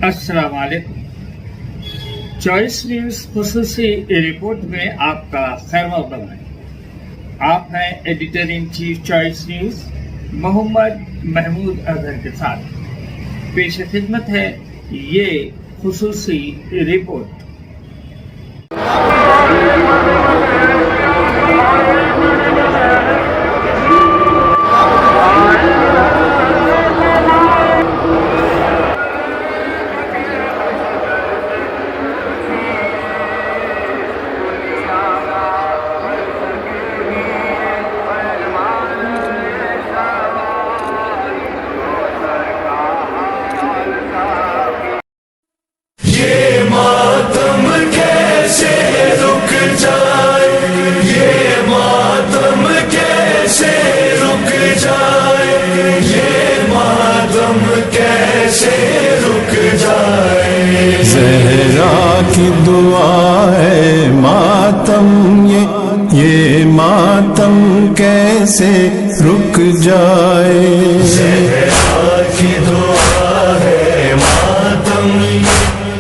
السلام علیکم۔ Choice news خصوصی رپورٹ میں آپ کا خیر مقدم ہے۔ آپ ہیں editor in chief choice news Muhammad Mahmood Azhar کے ساتھ۔ پیش خدمت ہے یہ خصوصی رپورٹ۔ زہرا کی دعا ہے ماتم یہ ماتم کیسے رک جائے۔ زہرا کی دعا ہے ماتم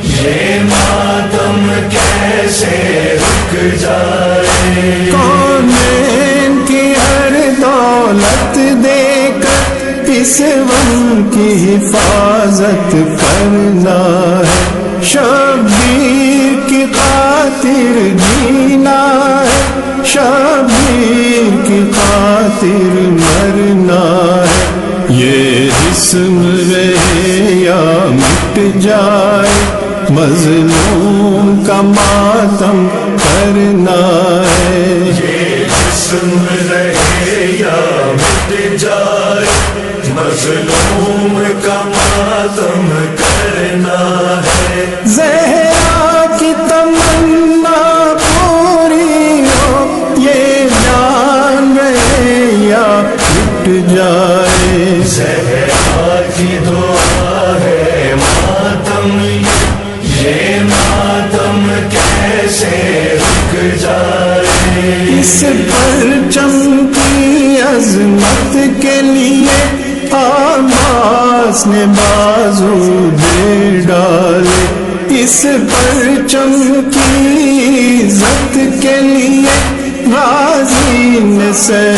یہ ماتم کیسے رک جائے۔ کونین کی ہر دولت دے کر اس غم کی حفاظت کرنا ہے، شبیر کی خاطر جینا ہے، شبیر کی خاطر مرنا ہے۔ یہ جسم رہے یا مٹ جائے، مظلوم کا ماتم کرنا ہے۔ یہ جسم رہے یا مٹ جائے، مظلوم کا ماتم کرنا ہے۔ زہرا کی تمنا پوری ہو، یہ جان رہے یا مٹ جائے۔ زہرا کی دعا ہے ماتم یہ ماتم کیسے رک جائے۔ اس پرچم کی عظمت کے لیے حماس نے بازو دے ڈالے، اس پرچم کی عزت کے لیے غازی نے سہ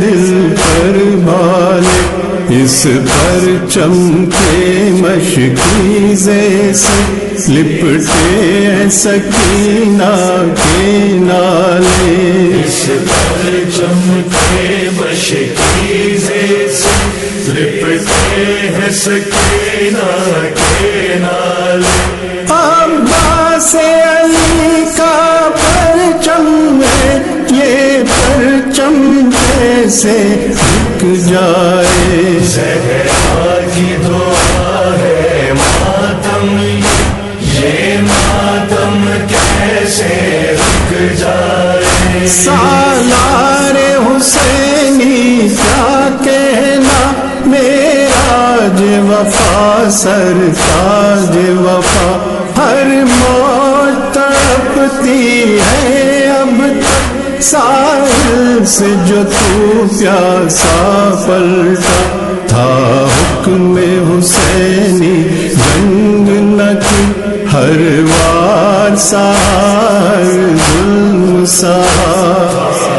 دل پر بھالے۔ اس پرچم کے مشکیزے سے لپٹے ہیں سکینہ کے نالے۔ اس پرچم کے مشکیزے سے لپٹے ہیں سکینہ کے نالے۔ عباس علی کا پرچم ہے، یہ پرچم کیسے رک جائے۔ زہرا کی دعا ہے ماتم یہ ماتم کیسے رک جائے۔ سالار حسینی کیا کہنا، معراج وفا سرتاج وفا، ہر موج تڑپتی ہے اب تک ساحل سے جو تو پیاسا پلٹا تھا۔ حکم حسینی جنگ نہ کی، ہر وار سہار ظلم سہا۔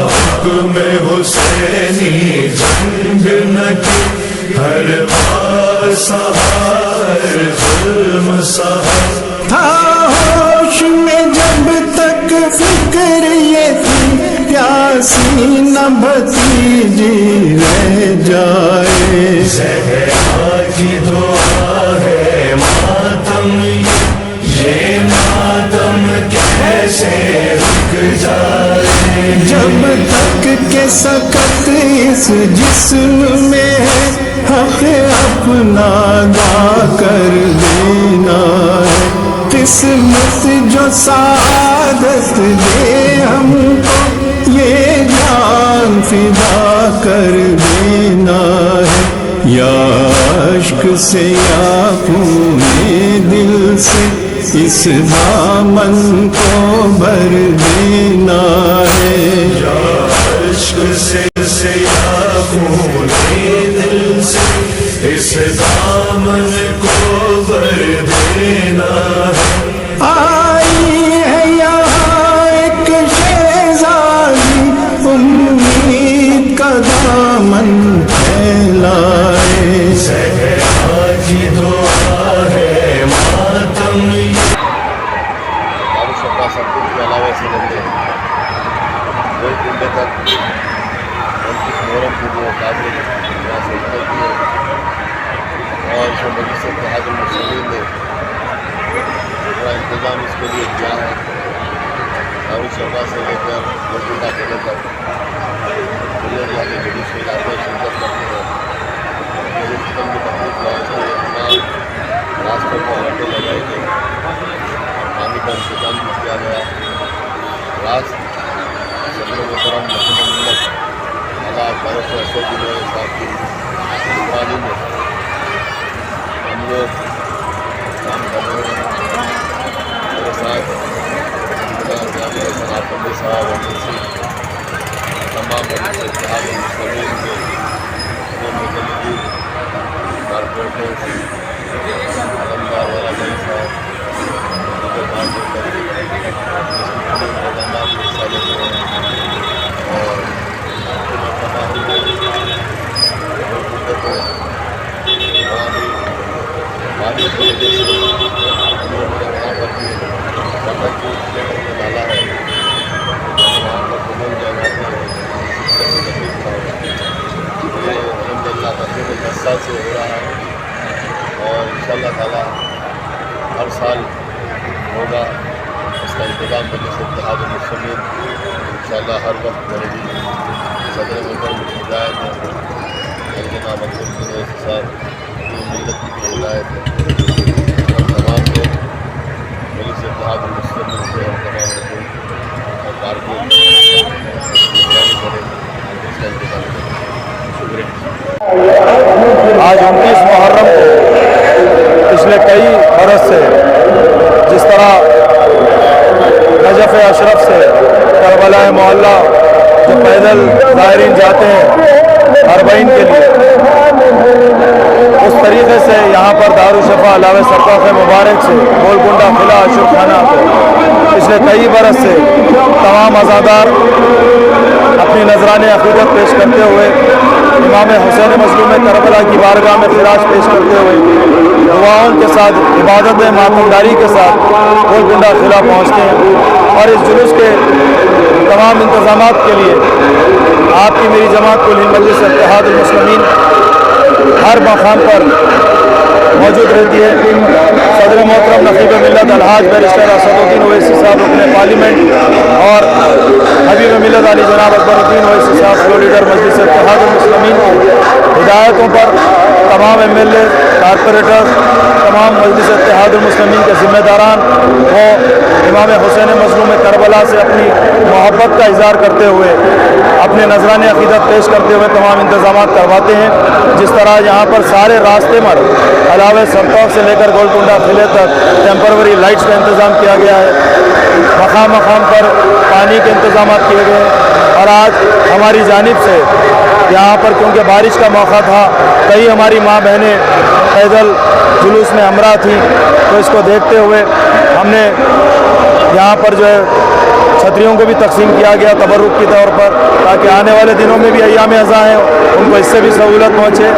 حکم حسینی جنگ نہ کی، ہر بار سہار ظلم سہا۔ تھا ہوش میں جب تک فکر یہ تھی، پیاسی نہ بھتیجی رہ جائے۔ زہرا کی دعا ہے ماتم یہ ماتم کیسے رک جائے۔ جب تک کہ سکت اس جسم میں ہے، حق اپنا ادا کر دینا ہے۔ قسمت جو سعادت دے ہم کو، یہ جان فدا کر دینا ہے۔ یا عشق سے یا خون دل سے اس دامن کو بھر دینا ہے۔ یا عشق سے یا خون دل سے اس دامن کو بھر دینا کے لیے قابل یہاں سے نکلتی ہے اور جو مجلس اتحاد المسلمین نے پورا انتظام اس کے لیے کیا ہے دارالشفا سے لے کر گولکنڈہ قلعے تک دنیا والے جلوس میں جاتے ہیں شرکت کرتے ہیں میرے قدم کی تکلیف پہنچ رہی ہے تمام راستوں پر آٹو لگائے گئے پانی کا انتظام بھی کیا گیا راست صدر محترم محمد ملت اللہ بھروسہ اسد صاحب کی نگرانی میں ہم لوگ کام کر رہے ہیں میرے ساتھ صاحب صاحب تمام اتحاد المسلمین کے متعلقین کارپوریٹرز علمدار والا بھائی صاحب اقدامات میں حصہ لیتے ہیں اور بارش کی وجہ سے ہم لوگوں نے وہاں پر بھی وطن کو ڈالا ہے وہاں پر بدل جاتے ہیں یہ الحمد للہ تقریباً 10 سال سے ہو رہا ہے اور ان شاء اللہ تعالیٰ ہر سال ہوگا اس کا انتظام مجلس اتحاد المسلمین ان شاء اللہ ہر وقت کرے گی صدر محترم کی ہدایت ہے جناب عبدالقادر اویسی صاحب کی ملت کی ہدایت ہے اور تمام لوگ مجلس اتحاد المسلمین سے اور تمام لوگوں اور کارکن نگرانی کریں اس کا انتظام کریں شکریہ آج 29 محرم کو پچھلے کئی برس سے جس طرح نجف اشرف سے کربلا معلیٰ جو پیدل زائرین جاتے ہیں حرمین کے لیے اس طریقے سے یہاں پر دارالشفا علاوہ سرکاف مبارک سے گولکنڈہ قلعہ اشرف خانہ کو پچھلے کئی برس سے تمام عزادار اپنی نذران عقیدت پیش کرتے ہوئے امام حسین مظلوم کربلا کی بارگاہ میں خراج پیش کرتے ہوئے دعاؤں کے ساتھ عبادت ماتمداری کے ساتھ گولکنڈہ قلعہ پہنچتے ہیں اور اس جلوس کے تمام انتظامات کے لیے آپ کی میری جماعت کل ہند مجلس اتحاد المسلمین ہر مقام پر موجود رہتی ہے. صدر محترم نقیب ملت الحاج بیرسٹر اسد الدین اویسی صاحب اپنے پارلیمنٹ اور حبیب ملت علی جناب اکبر الدین اویسی صاحب فلور لیڈر مجلس اتحاد المسلمین کی ہدایتوں پر تمام ایم ایل اے کارپوریٹر تمام مجلس اتحاد المسلمین کے ذمہ داران وہ امام حسین مظلوم کربلا سے اپنی محبت کا اظہار کرتے ہوئے اپنے نذران عقیدت پیش کرتے ہوئے تمام انتظامات کرواتے ہیں. جس طرح یہاں پر سارے راستے پر علاوہ سرطوق سے لے کر گولکنڈہ قلعے تک ٹیمپروری لائٹس کا انتظام کیا گیا ہے. مقام مقام پر پانی کے انتظامات کیے گئے ہیں اور آج ہماری جانب سے یہاں پر کیونکہ بارش کا موقع تھا کئی ہماری ماں بہنیں پیدل جلوس میں ہمراہ تھیں تو اس کو دیکھتے ہوئے ہم نے یہاں پر جو ہے چھتریوں کو بھی تقسیم کیا گیا تبرک کی طور پر تاکہ آنے والے دنوں میں بھی ایام ازاں ہیں ان کو اس سے بھی سہولت پہنچے.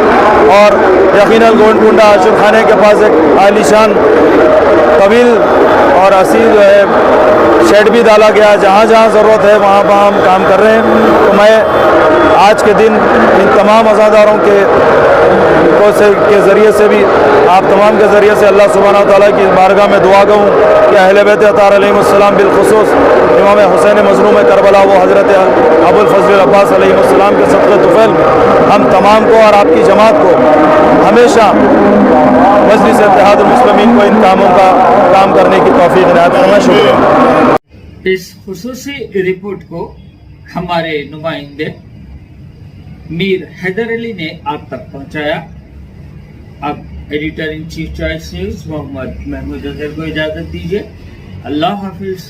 اور یقیناً گولکنڈہ اشرف خانے کے پاس ایک عالی شان طویل اور اصیل جو ہے شیڈ بھی ڈالا گیا. جہاں جہاں ضرورت ہے وہاں وہاں ہم کام کر رہے ہیں. تو میں آج کے دن ان تمام عزاداروں کے ذریعے سے بھی آپ تمام کے ذریعے سے اللہ سبحانہ وتعالیٰ کی بارگاہ میں دعا گوں کہ اہل بیت اطہار علیہم السلام بالخصوص امام حسین مظلوم کربلا وہ حضرت ابو الفضل العباس علیہ السلام کے صدقہ طفیل میں ہم تمام کو اور آپ کی جماعت کو ہمیشہ مجلس اتحاد المسلمین کو ان کاموں کا کام کرنے کی توفیق عنایت فرمائے. شکریہ. اس خصوصی رپورٹ کو ہمارے نمائندے میر حیدر علی نے آپ تک پہنچایا. اب editor in chief choice news Muhammad Mahmood Azhar کو اجازت دیجیے. اللہ حافظ.